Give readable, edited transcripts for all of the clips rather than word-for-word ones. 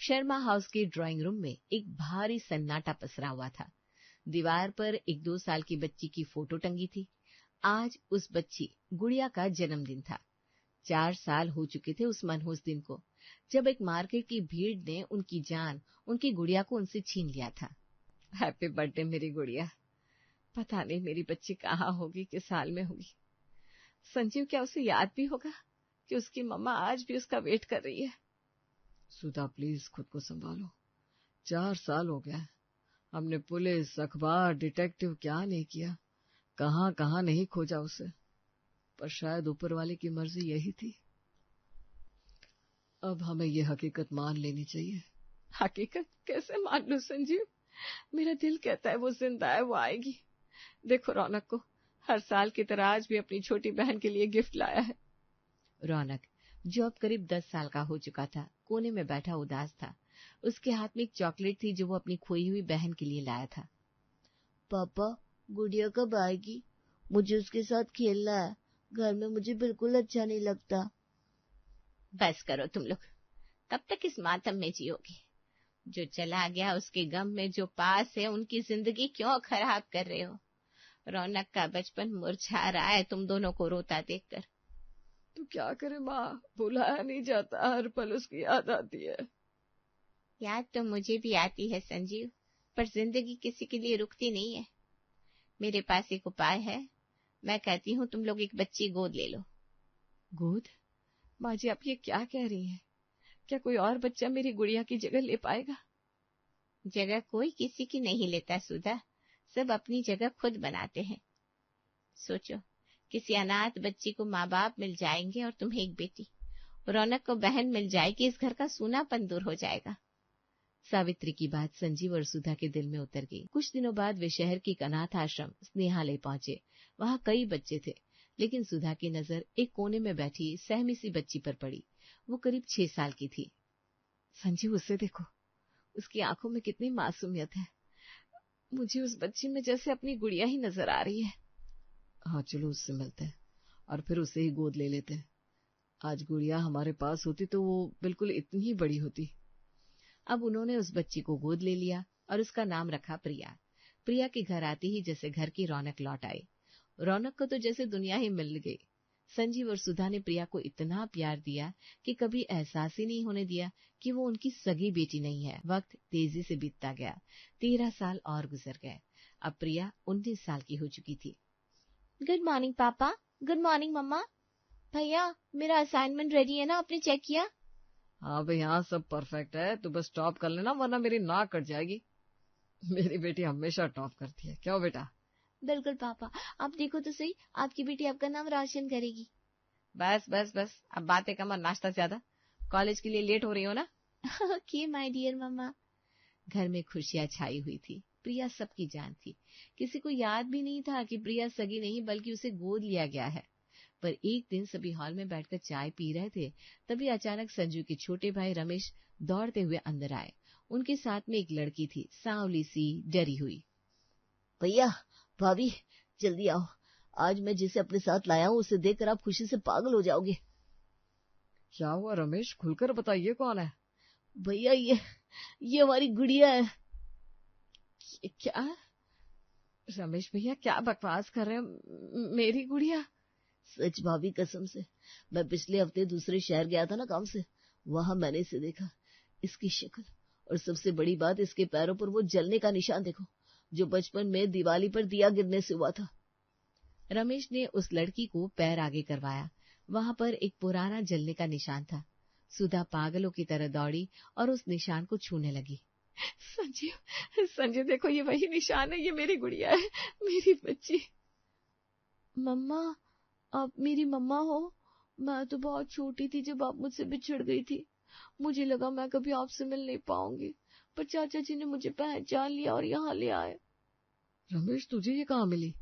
Sharma house के drawing room में एक भारी सन्नाटा पसरा हुआ था। दीवार पर एक 2 साल की बच्ची की फोटो टंगी थी। आज उस बच्ची गुड़िया का जन्मदिन था। 4 साल हो चुके थे उस मनहूस दिन को, जब एक मार्केट की भीड़ ने उनकी जान, उनकी गुड़िया को उनसे छीन लिया था। हैप्पी बर्थडे मेरी गुड़िया। पता नहीं मेरी बच्ची कहाँ होगी, किस हाल में होगी। संजीव क्या उसे याद भी होगा कि उसकी मम्मा आज भी उसका वेट कर रही है? सुधा प्लीज खुद को संभालो। 4 साल हो गया, हमने पुलिस, अखबार, डिटेक्टिव क्या नहीं किया, कहाँ कहाँ नहीं खोजा उसे, पर शायद ऊपर वाले की मर्जी यही थी। अब हमें ये हकीकत मान लेनी चाहिए। हकीकत कैसे मान लूं संजीव? मेरा दिल कहता है वो जिंदा है, वो आएगी। देखो रौनक को, हर साल की तरह आज भी अपनी छोटी बहन के लिए गिफ्ट लाया है। रौनक, जो अब करीब 10 साल का हो चुका था, कोने में बैठा उदास था। उसके हाथ में एक चॉकलेट थी जो वो अपनी खोई हुई बहन के लिए लाया था। पापा, गुड़िया कब आएगी? मुझे उसके साथ खेलना है। घर में मुझे बिल्कुल अच्छा नहीं लगता। बस करो तुम लोग, कब तक इस मातम में जियोगे? जो चला गया उसके गम में जो पास है उनकी जिंदगी क्यों खराब कर रहे हो? रौनक का बचपन मुरझा रहा है तुम दोनों को रोता देखकर। तो क्या करे माँ, भुलाया नहीं जाता, हर पल उसकी याद आती है। याद तो मुझे भी आती है संजीव, पर जिंदगी किसी के लिए रुकती नहीं है। मेरे पास एक उपाय है। मैं कहती हूँ तुम लोग एक बच्ची गोद ले लो। गोद? माँ जी आप ये क्या कह रही हैं? क्या कोई और बच्चा मेरी गुड़िया की जगह ले पाएगा? जगह कोई किसी की नहीं लेता सुधा, सब अपनी जगह खुद बनाते हैं। सोचो, किसी अनाथ बच्ची को माँ बाप मिल जाएंगे और तुम्हें एक बेटी, रौनक को बहन मिल जाएगी, इस घर का सूनापन दूर हो जाएगा। सावित्री की बात संजीव और सुधा के दिल में उतर गई। कुछ दिनों बाद वे शहर के एक अनाथ आश्रम स्नेहालय पहुंचे। वहां कई बच्चे थे, लेकिन सुधा की नजर एक कोने में बैठी सहमी सी बच्ची पर पड़ी। वो करीब 6 साल की थी। संजीव उसे देखो, उसकी आंखों में कितनी मासूमियत है। मुझे उस बच्ची में जैसे अपनी गुड़िया ही नजर आ रही है। हाँ चलो उससे मिलते हैं और फिर उसे ही गोद ले लेते हैं। आज गुड़िया हमारे पास होती तो वो बिल्कुल इतनी ही बड़ी होती। अब उन्होंने उस बच्ची को गोद ले लिया और उसका नाम रखा प्रिया। प्रिया के घर आते ही जैसे घर की रौनक लौट आई। रौनक को तो जैसे दुनिया ही मिल गई। संजीव और सुधा ने प्रिया को इतना प्यार दिया कि कभी एहसास ही नहीं होने दिया कि वो उनकी सगी बेटी नहीं है। वक्त तेजी से बीतता गया। 13 साल और गुजर गए। अब प्रिया 19 साल की हो चुकी थी। गुड मॉर्निंग पापा। गुड मॉर्निंग मम्मा। भैया, मेरा असाइनमेंट रेडी है ना, आपने चेक किया? हाँ भाई हाँ, सब परफेक्ट है, तो बस टॉप कर लेना वरना मेरी नाक कट जाएगी। मेरी बेटी हमेशा टॉप करती है, क्यों बेटा? बिल्कुल पापा, आप देखो तो सही, आपकी बेटी आपका नाम रोशन करेगी। बस बस बस, अब बातें कम और नाश्ता ज्यादा। कॉलेज के लिए लेट हो रही हो ना? ओके माय डियर मम्मा। घर में खुशियां छाई हुई थी। प्रिया सबकी जान थी। किसी को याद भी नहीं था कि प्रिया सगी नहीं बल्कि उसे गोद लिया गया है। पर एक दिन सभी हॉल में बैठकर चाय पी रहे थे, तभी अचानक संजू के छोटे भाई रमेश दौड़ते हुए अंदर आए। उनके साथ में एक लड़की थी, सांवली सी, डरी हुई। भैया, भाभी, जल्दी आओ। आज मैं जिसे अपने साथ लाया हूँ उसे देखकर आप खुशी से पागल हो जाओगे। क्या हुआ रमेश, खुलकर बताइए कौन है? भैया, ये हमारी गुड़िया है। क्या? रमेश भैया क्या बकवास कर रहे हैं? मेरी गुड़िया? सच भाभी, कसम से। मैं पिछले हफ्ते दूसरे शहर गया था ना काम से, वहां मैंने इसे देखा। इसकी शक्ल और सबसे बड़ी बात, इसके पैरों पर वो जलने का निशान देखो, जो बचपन में दिवाली पर दिया गिरने से हुआ था। रमेश ने उस लड़की को पैर आगे करवाया। वहां पर एक पुराना जलने का निशान था। सुधा पागलों की तरह दौड़ी और उस निशान को छूने लगी। संजीव देखो, ये वही निशान है, ये मेरी गुड़िया है, मेरी बच्ची। मम्मा, आप मेरी मम्मा हो? मैं तो बहुत छोटी थी जब आप मुझसे बिछड़ गई थी। मुझे लगा मैं कभी आपसे मिल नहीं पाऊंगी, पर चाचा जी ने मुझे पहचान लिया और यहाँ ले आए। रमेश तुझे ये कहाँ मिली?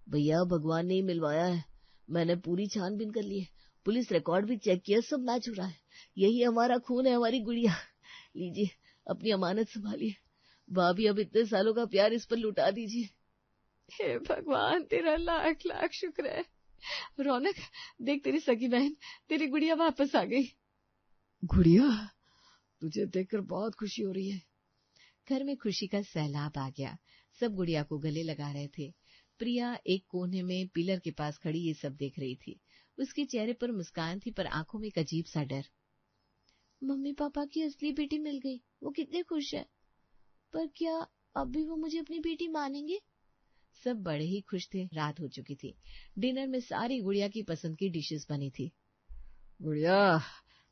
भैया, भगवान ने ही मिलवाया है। मैंने पूरी छानबीन कर ली है, पुलिस रिकॉर्ड भी चेक किया, सब मैच हो रहा है। यही हमारा खून है, हमारी गुड़िया। लीजिए, अपनी अमानत संभालिए। भाभी, अब इतने सालों का प्यार इस पर लुटा दीजिए। हे भगवान, तेरा लाख लाख शुक्र है। रौनक, देख तेरी सगी बहन, तेरी गुड़िया वापस आ गई। गुड़िया? तुझे देखकर बहुत खुशी हो रही है। घर में खुशी का सैलाब आ गया। सब गुड़िया को गले लगा रहे थे। प्रिया एक कोने में पिलर के पास खड़ी ये सब देख रही थी। उसके चेहरे पर मुस्कान थी, पर आंखों में एक अजीब सा डर। मम्मी पापा की असली बेटी मिल गई, वो कितने खुश है। पर क्या अब भी वो मुझे अपनी बेटी मानेंगे? सब बड़े ही खुश थे। रात हो चुकी थी। डिनर में सारी गुड़िया की पसंद की डिशेस बनी थी। गुड़िया,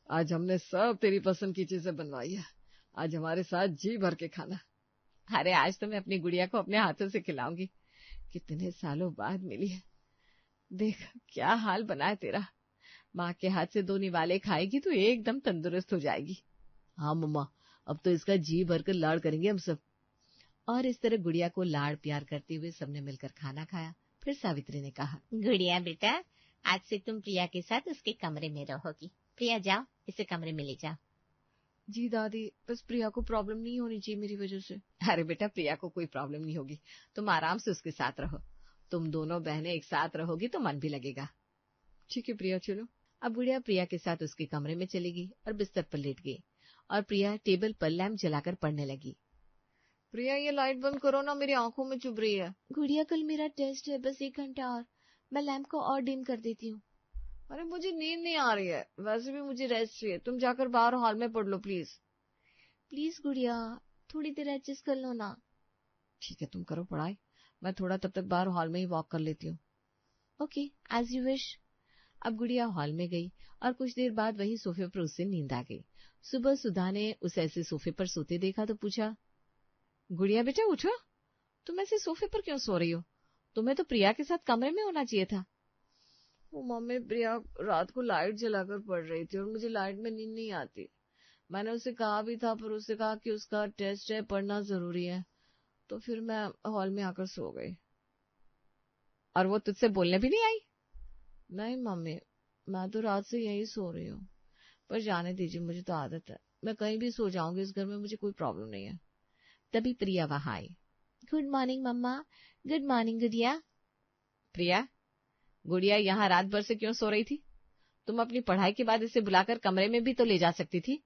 आज हमने सब तेरी पसंद की चीजें बनवाई है। आज हमारे साथ जी भर के खाना। अरे आज तो मैं अपनी गुड़िया को अपने हाथों से खिलाऊंगी। कितने सालों बाद मिली है। देख क्या हाल बना है तेरा। माँ के हाथ से 2 निवाले खाएगी तो एकदम तंदुरुस्त हो जाएगी। हाँ मम्मा, अब तो इसका जी भरकर लाड़ करेंगे हम सब। और इस तरह गुड़िया को लाड़ प्यार करते हुए सबने मिलकर खाना खाया। फिर सावित्री ने कहा, गुड़िया बेटा, आज से तुम प्रिया के साथ उसके कमरे में रहोगी। प्रिया जाओ, इसे कमरे में ले जाओ। जी दादी, बस प्रिया को प्रॉब्लम नहीं होनी चाहिए मेरी वजह से। अरे बेटा, प्रिया को कोई प्रॉब्लम नहीं होगी। तुम आराम से उसके साथ रहो। तुम दोनों बहनें एक साथ रहोगी तो मन भी लगेगा। ठीक है प्रिया, चलो। अब गुड़िया प्रिया के साथ उसके कमरे में चली गई और बिस्तर पर लेट गई और प्रिया टेबल पर लैंप जलाकर पढ़ने लगी। प्रिया, ये लाइट बंद करो ना, मेरी आंखों में चुभ रही है। गुड़िया, कल मेरा टेस्ट है, बस 1 घंटा और। मैं लैंप को और डिम कर देती हूँ। अरे मुझे नींद नहीं आ रही है, वैसे भी मुझे रेस्ट चाहिए। तुम जाकर बाहर हॉल में पढ़ लो प्लीज। प्लीज गुड़िया, थोड़ी देर एडजस्ट कर लो ना। ठीक है, तुम करो पढ़ाई, मैं थोड़ा तब तक बाहर हॉल में ही वॉक कर लेती हूँ। Okay, as you wish. अब गुड़िया हॉल में गई और कुछ देर बाद वही सोफे पर उससे नींद आ गई। सुबह सुधा ने उसे ऐसे सोफे पर सोते देखा तो पूछा, गुड़िया बेटा उठो, तुम ऐसे सोफे पर क्यों सो रही हो? तुम्हें तो प्रिया के साथ कमरे में होना चाहिए था। वो मम्मी, प्रिया रात को लाइट जलाकर पढ़ रही थी और मुझे लाइट में नींद नहीं आती। मैंने उसे कहा भी था, पर उसने कहा कि उसका टेस्ट है, पढ़ना जरूरी है, तो फिर मैं हॉल में आकर सो गई। और वो तुझसे बोलने भी नहीं आई? नहीं मम्मी, मैं तो रात से यही सो रही हूँ। पर जाने दीजिए, मुझे तो आदत है, मैं कहीं भी सो जाऊंगी इस घर में, मुझे कोई प्रॉब्लम नहीं है। तभी प्रिया वहां आई। गुड मॉर्निंग मम्मा। गुड मॉर्निंग गुड़िया। प्रिया, गुड़िया यहाँ रात भर से क्यों सो रही थी? तुम अपनी पढ़ाई के बाद इसे बुलाकर कमरे में भी तो ले जा सकती थी।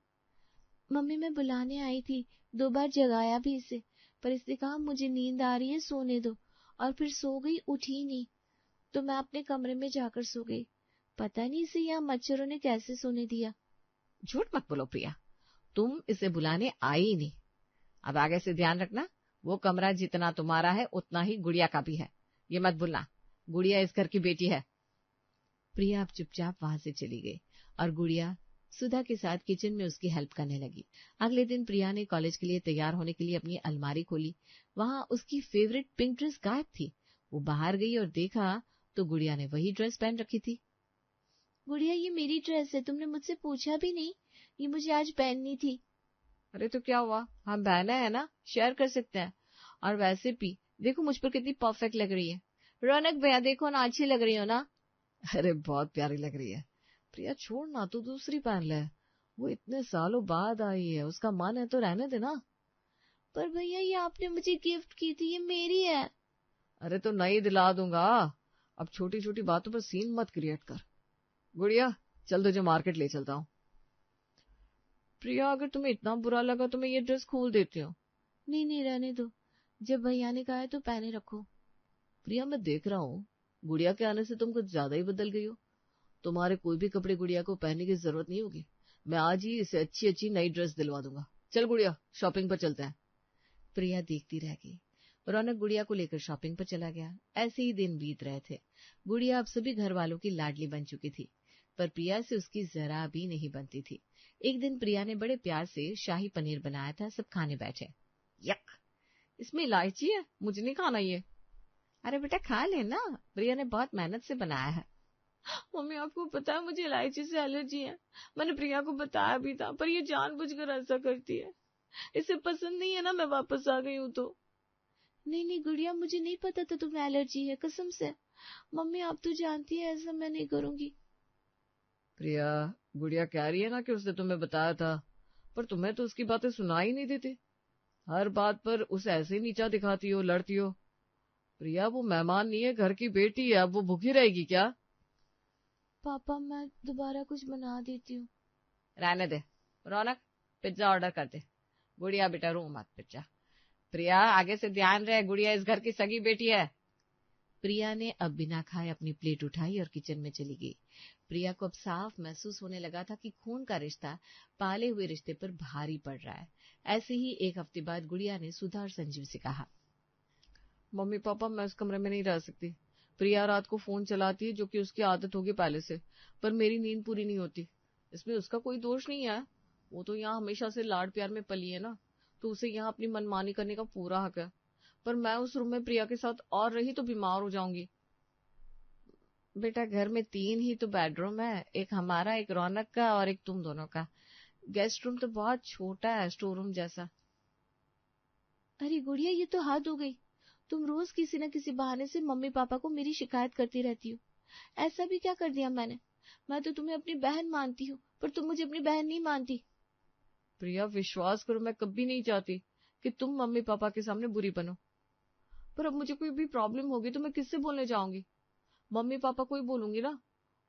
मम्मी, मैं बुलाने आई थी, 2 बार जगाया भी इसे, पर इसने कहा मुझे नींद आ रही है, सोने दो, और फिर सो गई, उठी नहीं, तो मैं अपने कमरे में जाकर सो गई। पता नहीं इसे यहाँ मच्छरों ने कैसे सोने दिया। झूठ मत बोलो प्रिया, तुम इसे बुलाने आई ही नहीं। अब आगे से ध्यान रखना, वो कमरा जितना तुम्हारा है उतना ही गुड़िया का भी है। ये मत भूलना, गुड़िया इस घर की बेटी है। प्रिया अब चुपचाप वहां से चली गई और गुड़िया सुधा के साथ किचन में उसकी हेल्प करने लगी। अगले दिन प्रिया ने कॉलेज के लिए तैयार होने के लिए अपनी अलमारी खोली। वहां उसकी फेवरेट पिंक ड्रेस गायब थी। वो बाहर गई और देखा तो गुड़िया ने वही ड्रेस पहन रखी थी। गुड़िया, ये मेरी ड्रेस है, तुमने मुझसे पूछा भी नहीं, ये मुझे आज पहननी थी। अरे तो क्या हुआ, हम बहनें हैं ना, शेयर कर सकते हैं। और वैसे भी देखो मुझ पर कितनी परफेक्ट लग रही है। रौनक भैया, देखो ना, अच्छी लग रही हो ना। अरे बहुत प्यारी लग रही है। प्रिया छोड़ ना, तू दूसरी पहन ले, वो इतने सालों बाद आई है, उसका मन है तो रहने देना। पर भैया, ये आपने मुझे गिफ्ट की थी, ये मेरी है। अरे तो नई दिला दूंगा, अब छोटी छोटी बातों पर सीन मत क्रिएट कर। गुड़िया चल, तुझे मार्केट ले चलता हूँ। प्रिया, अगर तुम्हें इतना बुरा लगा तो मैं ये ड्रेस खोल देती हूँ। नहीं नहीं, रहने दो, जब भैया ने कहा है तो पहने रखो। प्रिया, मैं देख रहा हूँ गुड़िया के आने से तुम कुछ ज्यादा ही बदल गई हो। तुम्हारे कोई भी कपड़े गुड़िया को पहनने की जरूरत नहीं होगी। मैं आज ही इसे अच्छी अच्छी नई ड्रेस दिलवा दूंगा। चल गुड़िया, शॉपिंग पर चलते हैं। प्रिया देखती रह गई। रौनक गुड़िया को लेकर शॉपिंग पर चला गया। ऐसे ही दिन बीत रहे थे। गुड़िया अब सभी घर वालों की लाडली बन चुकी थी, पर प्रिया से उसकी जरा भी नहीं बनती थी। एक दिन प्रिया ने बड़े प्यार से शाही पनीर बनाया था। सब खाने बैठे। यक, इसमें इलायची है, मुझे नहीं खाना ये। अरे बेटा खा लेना, प्रिया ने बहुत मेहनत से बनाया है। मम्मी, आपको पता है मुझे इलायची से एलर्जी है। मैंने प्रिया को बताया भी था, पर ये जानबूझकर ऐसा करती है। इसे पसंद नहीं है ना, मैं वापस आ गई हूँ तो। नहीं नहीं गुड़िया, मुझे नहीं पता था तुम्हें एलर्जी है, कसम से। मम्मी, आप तो जानती है ऐसा मैं नहीं करूंगी। प्रिया, गुड़िया कह रही है ना कि उसने तुम्हें बताया था, पर तुम्हें तो उसकी बातें सुनाई नहीं देती। हर बात पर उसे ऐसे ही नीचा दिखाती हो, लड़ती हो। प्रिया, वो मेहमान नहीं है, घर की बेटी है, अब वो भूखी रहेगी क्या? पापा, मैं दोबारा कुछ बना देती हूँ। रहने दे। रौनक, पिज्जा ऑर्डर कर दे। गुड़िया बेटा रो मत, पिज्जा। प्रिया आगे से ध्यान रहे, गुड़िया इस घर की सगी बेटी है। प्रिया ने अब बिना खाए अपनी प्लेट उठाई और किचन में चली गई। प्रिया को अब साफ महसूस होने लगा था कि खून का रिश्ता पाले हुए रिश्ते पर भारी पड़ रहा है। ऐसे ही एक हफ्ते बाद गुड़िया ने सुधा और संजीव से कहा, मम्मी पापा मैं उस कमरे में नहीं रह सकती। प्रिया रात को फोन चलाती है, जो कि उसकी आदत होगी पहले से, पर मेरी नींद पूरी नहीं होती। इसमें उसका कोई दोष नहीं है, वो तो यहाँ हमेशा से लाड प्यार में पली है ना, तो उसे यहाँ अपनी मनमानी करने का पूरा हक है। पर मैं उस रूम में प्रिया के साथ और रही तो बीमार हो जाऊंगी। बेटा घर में 3 ही तो बेडरूम है, एक हमारा, एक रौनक का और एक तुम दोनों का। गेस्ट रूम तो बहुत छोटा है, स्टोर रूम जैसा। अरे गुड़िया ये तो हद हो गई। तुम रोज किसी न किसी बहाने से मम्मी पापा को मेरी शिकायत करती रहती हो। ऐसा भी क्या कर दिया मैंने? मैं तो तुम्हें अपनी बहन मानती हूँ, पर तुम मुझे अपनी बहन नहीं मानती। प्रिया विश्वास करो, मैं कभी नहीं चाहती कि तुम मम्मी पापा के सामने बुरी बनो, पर अब मुझे कोई भी प्रॉब्लम होगी तो मैं किससे बोलने जाऊंगी? मम्मी पापा को ही बोलूंगी ना।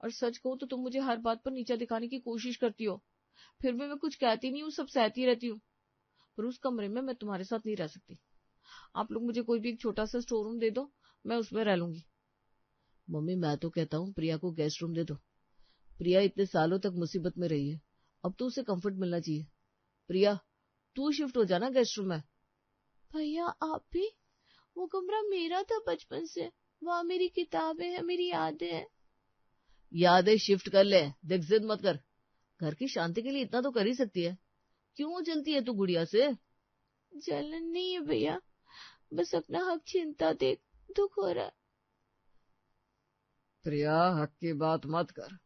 और सच कहूं तो तुम मुझे हर बात पर नीचा दिखाने की कोशिश करती हो, फिर भी मैं कुछ कहती नहीं हूँ, सब सहती रहती हूँ। पर उस कमरे में मैं तुम्हारे साथ नहीं रह सकती। आप लोग मुझे कोई भी एक छोटा सा स्टोर रूम दे दो, मैं उसमें रह लूंगी। मम्मी मैं तो कहता हूँ प्रिया को गेस्ट रूम दे दो। प्रिया इतने सालों तक मुसीबत में रही है, अब तो उसे कंफर्ट मिलना चाहिए। प्रिया तू शिफ्ट हो जाना गेस्ट रूम में। भैया आप भी? वो कमरा मेरा था बचपन से, वहाँ मेरी किताबें हैं, मेरी यादें हैं। यादें शिफ्ट कर ले, देख जिद मत कर। घर की शांति के लिए इतना तो कर ही सकती है। क्यों जलती है तू गुड़िया से? जलन नहीं है भैया, बस अपना हक छीनता देख दुख हो रहा है। प्रिया हक की बात मत कर,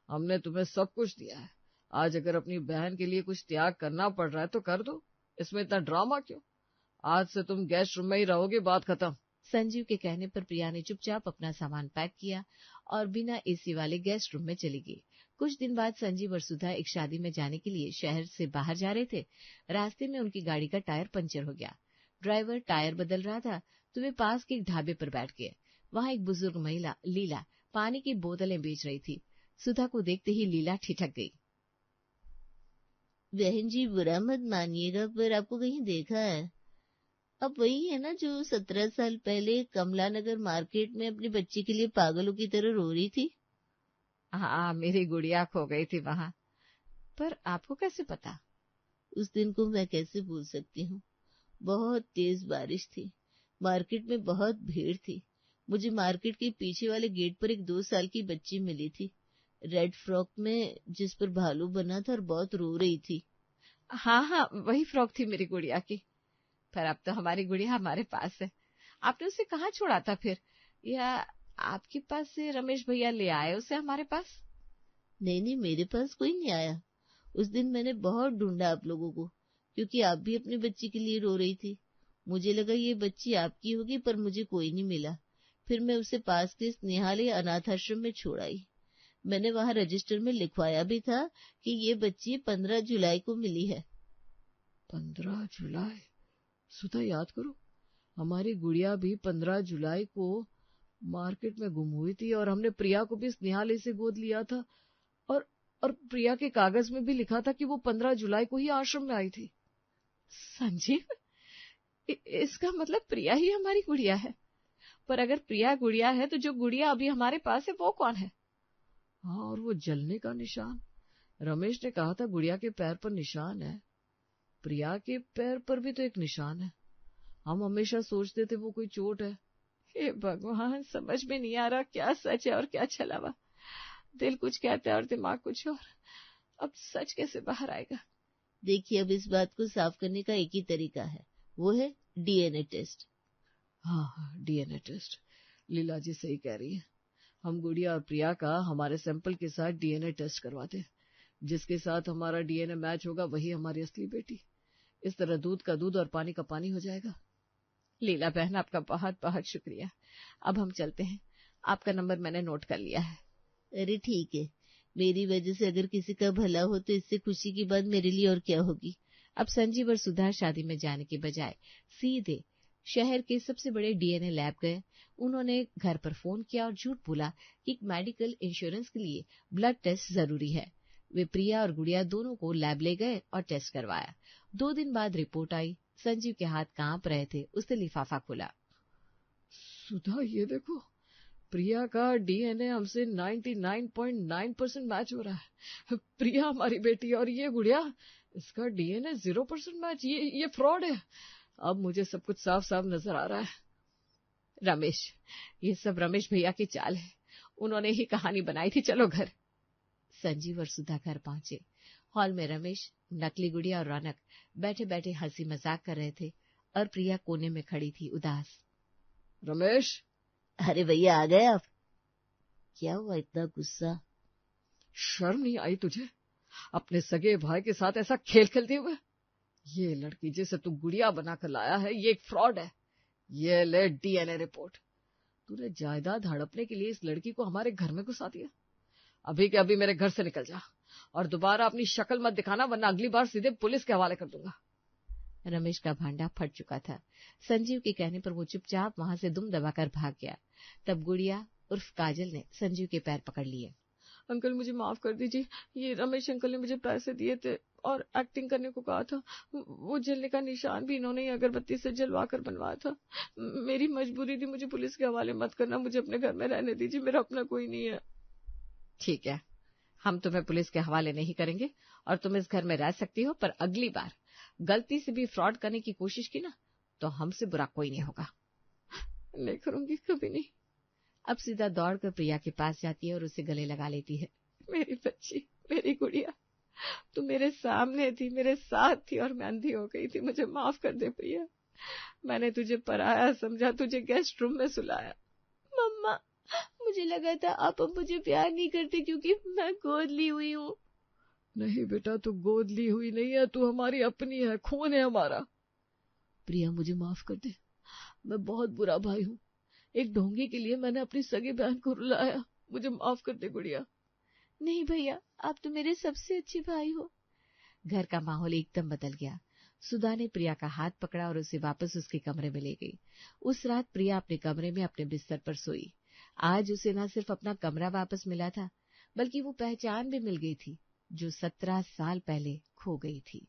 हमने तुम्हें सब कुछ दिया है। आज अगर अपनी बहन के लिए कुछ त्याग करना पड़ रहा है तो कर दो, इसमें इतना ड्रामा क्यों? आज से तुम गेस्ट रूम में ही रहोगे, बात खत्म। संजीव के कहने पर प्रिया ने चुपचाप अपना सामान पैक किया और बिना एसी वाले गेस्ट रूम में चली गई। कुछ दिन बाद संजीव और सुधा एक शादी में जाने के लिए शहर से बाहर जा रहे थे। रास्ते में उनकी गाड़ी का टायर पंचर हो गया। ड्राइवर टायर बदल रहा था तो वे पास के एक ढाबे पर बैठ गए। वहां एक बुजुर्ग महिला लीला पानी की बोतलें बेच रही थी। सुधा को देखते ही लीला ठिठक गई। बहन जी बुरा मत मानिएगा, पर आपको कहीं देखा है। अब वही है ना जो 17 साल पहले कमला नगर मार्केट में अपनी बच्ची के लिए पागलों की तरह रो रही थी। हाँ, मेरी गुड़िया खो गई थी वहां। पर आपको कैसे पता? उस दिन को मैं कैसे भूल सकती हूँ। बहुत तेज बारिश थी, मार्केट में बहुत भीड़ थी। मुझे मार्केट के पीछे वाले गेट पर एक 2 साल की बच्ची मिली थी, रेड फ्रॉक में जिस पर भालू बना था, और बहुत रो रही थी। हाँ, वही फ्रॉक थी मेरी गुड़िया की। पर अब तो हमारी गुड़िया हमारे पास है। आपने उसे कहाँ छोड़ा था फिर? या आपके पास से रमेश भैया ले आए उसे हमारे पास? नहीं, मेरे पास कोई नहीं आया। उस दिन मैंने बहुत ढूंढा आप लोगों को, क्योंकि आप भी अपनी बच्ची के लिए रो रही थी। मुझे लगा ये बच्ची आपकी होगी, पर मुझे कोई नहीं मिला। फिर मैं उसे पास के स्नेहालय अनाथ आश्रम में छोड़ आई। मैंने वहां रजिस्टर में लिखवाया भी था कि ये बच्ची 15 जुलाई को मिली है। 15 जुलाई? सुधा याद करो, हमारी गुड़िया भी 15 जुलाई को मार्केट में गुम हुई थी, और हमने प्रिया को भी स्नेहालय से गोद लिया था, और प्रिया के कागज में भी लिखा था कि वो 15 जुलाई को ही आश्रम में आई थी। संजीव, इसका मतलब प्रिया ही हमारी गुड़िया है। पर अगर प्रिया गुड़िया है तो जो गुड़िया अभी हमारे पास है वो कौन है? हाँ, और वो जलने का निशान, रमेश ने कहा था गुड़िया के पैर पर निशान है। प्रिया के पैर पर भी तो एक निशान है। हम हमेशा सोचते थे वो कोई चोट है। हे भगवान, समझ में नहीं आ रहा क्या सच है और क्या छलावा। दिल कुछ कहता है और दिमाग कुछ और। अब सच कैसे बाहर आएगा? देखिए, अब इस बात को साफ करने का एक ही तरीका है, वो है डीएनए टेस्ट। हाँ, डीएनए टेस्ट। लीला जी सही कह रही है। हम गुड़िया और प्रिया का हमारे सैंपल के साथ डीएनए टेस्ट करवाते हैं। जिसके साथ हमारा डीएनए मैच होगा वही हमारी असली बेटी। इस तरह दूध का दूध और पानी का पानी हो जाएगा। लीला बहन, आपका बहुत बहुत शुक्रिया। अब हम चलते हैं। आपका नंबर मैंने नोट कर लिया है। अरे ठीक है, मेरी वजह से अगर किसी का भला हो तो इससे खुशी की बात मेरे लिए और क्या होगी। अब संजीव और सुधा शादी में जाने के बजाय सीधे शहर के सबसे बड़े डीएनए लैब गए। उन्होंने घर पर फोन किया और झूठ बोला कि मेडिकल इंश्योरेंस के लिए ब्लड टेस्ट जरूरी है। वे प्रिया और गुड़िया दोनों को लैब ले गए और टेस्ट करवाया। 2 दिन बाद रिपोर्ट आई। संजीव के हाथ कांप रहे थे। उसने लिफाफा खोला। सुधा, ये देखो, प्रिया का डीएनए हमसे 99.9% मैच हो रहा है। प्रिया हमारी बेटी और ये गुड़िया, इसका डीएनए 0% मैच। ये फ्रॉड है। अब मुझे सब कुछ साफ साफ नजर आ रहा है। रमेश, ये सब रमेश भैया की चाल है। उन्होंने ही कहानी बनाई थी। चलो घर। संजीव और सुधा घर पहुंचे। हॉल में रमेश, नकली गुड़िया और रौनक बैठे बैठे हंसी मजाक कर रहे थे और प्रिया कोने में खड़ी थी उदास। रमेश, अरे भैया, आ गए आप? क्या हुआ इतना गुस्सा? शर्म नहीं आई तुझे अपने सगे भाई के साथ ऐसा खेल खेलते हुए? ये लड़की जिसे तू गुड़िया बनाकर लाया है, ये एक फ्रॉड है। ये ले डीएनए रिपोर्ट। तूने जायदाद हड़पने के लिए इस लड़की को हमारे घर में घुसा दिया। अभी के अभी मेरे घर से निकल जा और दोबारा अपनी शक्ल मत दिखाना, वरना अगली बार सीधे पुलिस के हवाले कर दूंगा। रमेश का भांडा फट चुका था। संजीव के कहने पर वो चुपचाप वहां से दुम दबाकर भाग गया। तब गुड़िया उर्फ काजल ने संजीव के पैर पकड़ लिए। अंकल, मुझे माफ कर दीजिए। ये रमेश अंकल ने मुझे पैसे दिए थे और एक्टिंग करने को कहा था। वो जलने का निशान भी इन्होंने अगरबत्ती से जलवा कर बनवाया था। मेरी मजबूरी थी। मुझे पुलिस के हवाले मत करना। मुझे अपने घर में रहने दीजिए। मेरा अपना कोई नहीं है। ठीक है, हम तुम्हें पुलिस के हवाले नहीं करेंगे और तुम इस घर में रह सकती हो, पर अगली बार गलती से भी फ्रॉड करने की कोशिश की ना, तो हमसे बुरा कोई नहीं होगा। नहीं करूंगी, कभी नहीं। अब सीधा दौड़कर प्रिया के पास जाती है और उसे गले लगा लेती है। मेरी बच्ची, मेरी गुड़िया, तू मेरे सामने थी, मेरे साथ थी और मैं अंधी हो गई थी। मुझे माफ कर दे प्रिया। मैंने तुझे पराया समझा, तुझे गेस्ट रूम में सुलाया। मम्मा, मुझे लगा था आप अब मुझे प्यार नहीं करते क्योंकि मैं गोद ली हुई हूँ। नहीं बेटा, तू गोद ली हुई नहीं है, तू हमारी अपनी है, खून है हमारा। प्रिया, मुझे माफ कर दे। मैं बहुत बुरा भाई हूँ। एक ढोंगी के लिए मैंने अपनी सगी बहन को रुलाया। मुझे माफ कर दे गुड़िया। नहीं भैया, आप तो मेरे सबसे अच्छे भाई हो। घर का माहौल एकदम बदल गया। सुधा ने प्रिया का हाथ पकड़ा और उसे वापस उसके कमरे में ले गई। उस रात प्रिया अपने कमरे में अपने बिस्तर पर सोई। आज उसे न सिर्फ अपना कमरा वापस मिला था, बल्कि वो पहचान भी मिल गई थी जो 17 साल पहले खो गई थी।